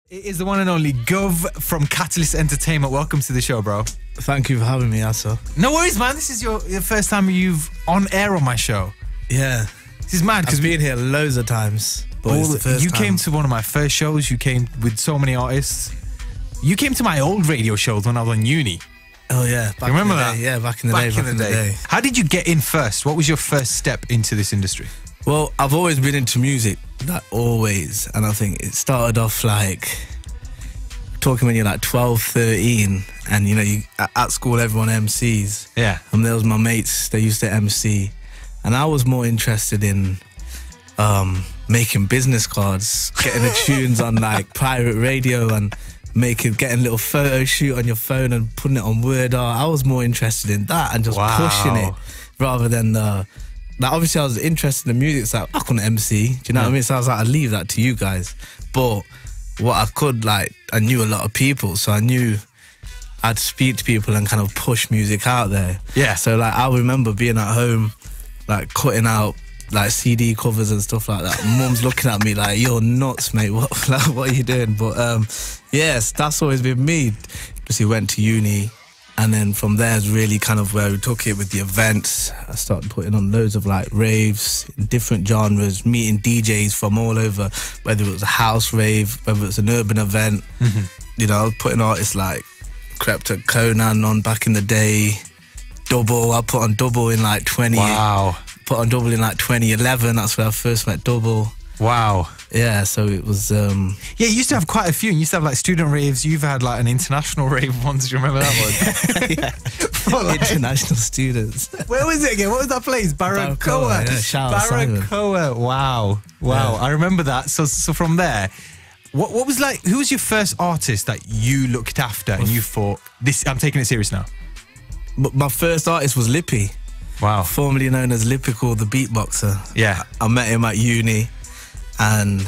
It is the one and only Guv from Catalyst Entertainment. Welcome to the show, bro. Thank you for having me, Asa. No worries, man. This is your first time you've on air on my show. Yeah. This is mad because I've been here loads of times. But it's the first you time. came to one of my first shows. You came with so many artists. You came to my old radio shows when I was on uni. Oh, yeah. You remember that? Yeah, back in the day. How did you get in first? What was your first step into this industry? Well, I've always been into music, like always. And I think it started off like talking when you're like 12, 13. And, you know, at school, everyone MCs. Yeah. And there was my mates, they used to MC. And I was more interested in making business cards, getting the tunes on like pirate radio and getting a little photo shoot on your phone and putting it on Word art. I was more interested in that and just pushing it rather than like obviously I was interested in music, so I couldn't MC, do you know what I mean? So I was like, I'd leave that to you guys. But what I could, like, I knew a lot of people, so I knew I'd speak to people and kind of push music out there. Yeah. So like I remember being at home, like cutting out like CD covers and stuff like that. Mum's looking at me like, you're nuts, mate. What are you doing? But yes, that's always been me. Just went to uni, and then from there is really kind of where we took it with the events. I started putting on loads of like raves in different genres, meeting DJs from all over, whether it was a house rave, whether it was an urban event. You know, I was putting artists like Klepto Conan on back in the day. Double, I put on Double in like 20. Wow. Put on Double in like 2011. That's where I first met Double. Wow. Yeah, so it was... Yeah, you used to have quite a few. You used to have like student raves. You've had like an international rave once. Do you remember that one? Yeah. Like, international students. Where was it again? What was that place? Barracoa. Yeah, shout out Simon. Barracoa. Wow. Wow. Yeah. I remember that. So from there, what was like, who was your first artist that you looked after and you thought, I'm taking it serious now? My first artist was Lippy. Wow. Formerly known as Lypical, the beatboxer. Yeah. I met him at uni and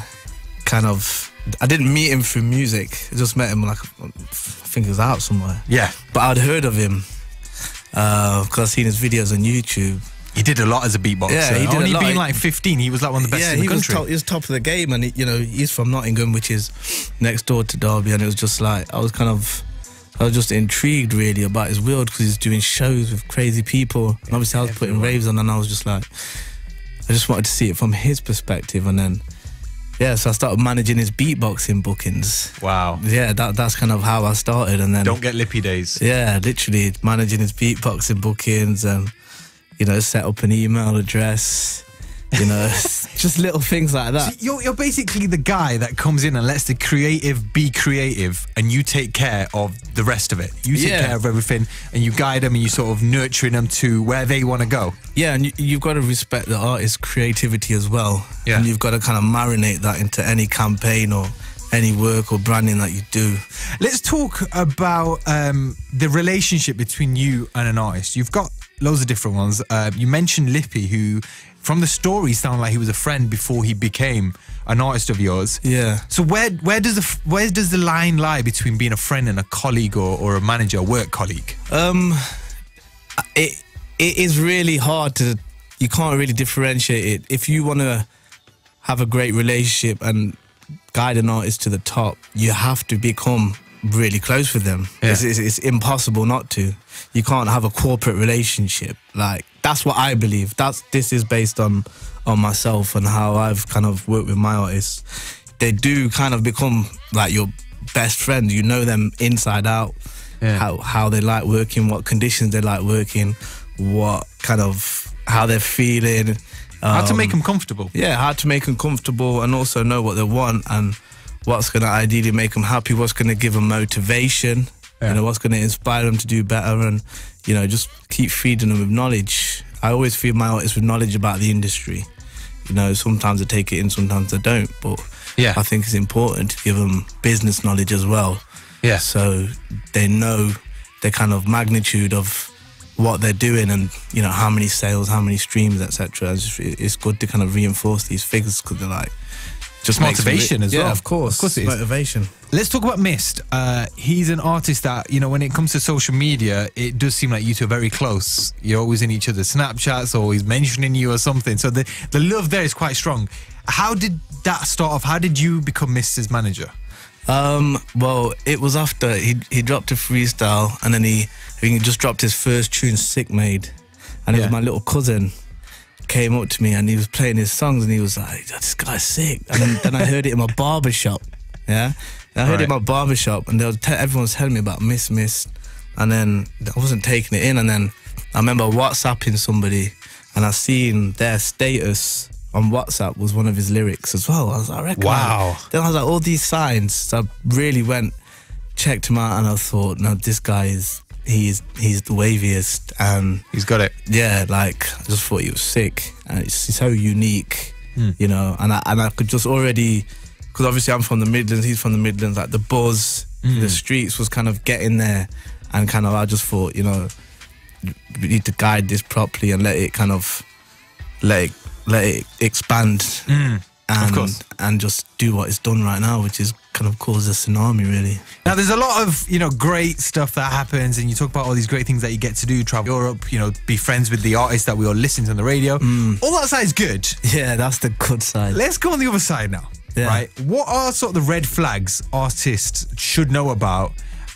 kind of, I didn't meet him through music. I just met him like, I think he was out somewhere. Yeah. But I'd heard of him because I'd seen his videos on YouTube. He did a lot as a beatboxer. Yeah, he did Only a lot. being like 15, he was like one of the best in the country. He was top of the game, and you know, he's from Nottingham, which is next door to Derby, and it was just like, I was just intrigued really about his world because he's doing shows with crazy people. And obviously I was putting raves on, and I was just like, I just wanted to see it from his perspective. And then, yeah, so I started managing his beatboxing bookings. Wow. Yeah, that's kind of how I started. And then Don't Get Lippy days. Yeah, literally managing his beatboxing bookings and, you know, set up an email address. You know, just little things like that. So you're basically the guy that comes in and lets the creative be creative, and you take care of the rest of it. You take care of everything, and you guide them, and you sort of nurturing them to where they want to go. Yeah, and you've got to respect the artist's creativity as well. Yeah. And you've got to kind of marinate that into any campaign or any work or branding that you do. Let's talk about the relationship between you and an artist. You've got loads of different ones. You mentioned Lippy, who, from the story, sounded like he was a friend before he became an artist of yours. Yeah. So where does the line lie between being a friend and a colleague or a manager, a work colleague? It is really hard to, you can't really differentiate it. If you want to have a great relationship and guide an artist to the top, you have to become really close with them. Yeah. It's impossible not to. You can't have a corporate relationship. Like, that's what I believe. This is based on myself and how I've kind of worked with my artists. They do kind of become like your best friend. You know them inside out. Yeah. How they like working, what conditions they like working, how they're feeling. How to make them comfortable. Yeah, how to make them comfortable and also know what they want and what's going to ideally make them happy, what's going to give them motivation, you know, what's going to inspire them to do better, and, you know, just keep feeding them with knowledge. I always feed my artists with knowledge about the industry. You know, sometimes they take it in, sometimes they don't, but yeah, I think it's important to give them business knowledge as well. Yeah. So they know the kind of magnitude of what they're doing and, you know, how many sales, how many streams, etc. It's good to kind of reinforce these figures because they're like, just motivation as well. Yeah, of course it is. Motivation. Let's talk about Mist. He's an artist that, you know, when it comes to social media, it does seem like you two are very close. You're always in each other's Snapchats, always mentioning you or something. So the love there is quite strong. How did that start off? How did you become Mist's manager? Well, it was after he dropped a freestyle, and then I think he just dropped his first tune, Sick Made, and it was my little cousin came up to me and he was playing his songs and he was like, "This guy's sick." And then I heard it in my barber shop. Yeah, and I heard it in my barber shop, and everyone was telling me about Miss, and then I wasn't taking it in, and then I remember WhatsApping somebody, and I seen their status on WhatsApp was one of his lyrics as well. I was like, wow. Then I was like, all these signs. So I really checked him out, and I thought, no, this guy he's the waviest, and he's got it. Yeah, like I just thought he was sick, and it's so unique, you know. And I could just already, because obviously I'm from the Midlands, he's from the Midlands. Like the buzz, the streets was kind of getting there, and kind of I just thought, you know, we need to guide this properly and let it expand, of course, and just do what it's done right now, which is kind of cause a tsunami, really. Now, there's a lot of, you know, great stuff that happens, and you talk about all these great things that you get to do, travel Europe, you know, be friends with the artists that we all listen to on the radio. All that side's good. Yeah, that's the good side. Let's go on the other side now, right? What are sort of the red flags artists should know about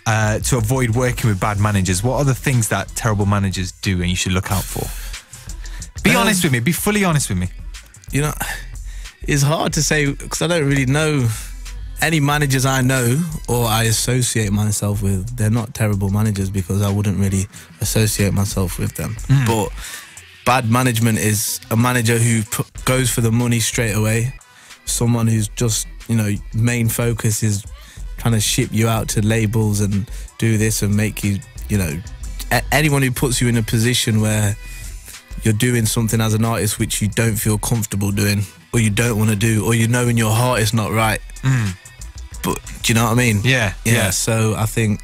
to avoid working with bad managers? What are the things that terrible managers do and you should look out for? Be honest with me. Be fully honest with me. You know, it's hard to say because I don't really know any managers I know or I associate myself with. They're not terrible managers because I wouldn't really associate myself with them. But bad management is a manager who goes for the money straight away. Someone who's just, you know, main focus is trying to ship you out to labels and do this and make you, you know, anyone who puts you in a position where you're doing something as an artist which you don't feel comfortable doing, or you don't want to do, or you know in your heart it's not right. But do you know what I mean? Yeah. So I think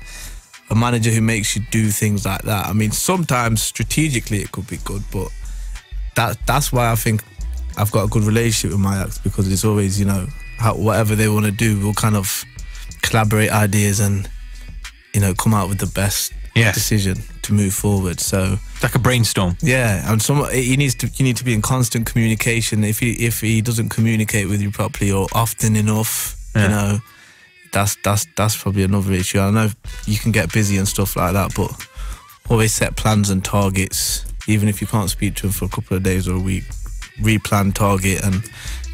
a manager who makes you do things like that, I mean, sometimes strategically it could be good, but that's why I think I've got a good relationship with my acts, because it's always, you know, whatever they want to do, we'll kind of collaborate ideas and, you know, come out with the best decision to move forward. So like a brainstorm. Yeah, and you need to be in constant communication. If he doesn't communicate with you properly or often enough, you know, that's probably another issue. I know you can get busy and stuff like that, but always set plans and targets. Even if you can't speak to him for a couple of days or a week, replan, target, and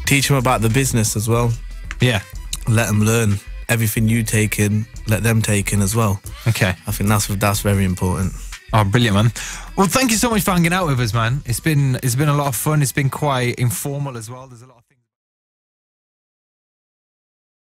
teach him about the business as well. Yeah, let them learn. Everything you take in, let them take in as well. Okay. I think that's very important. Oh, brilliant, man. Well, thank you so much for hanging out with us, man. It's been a lot of fun. It's been quite informal as well. There's a lot of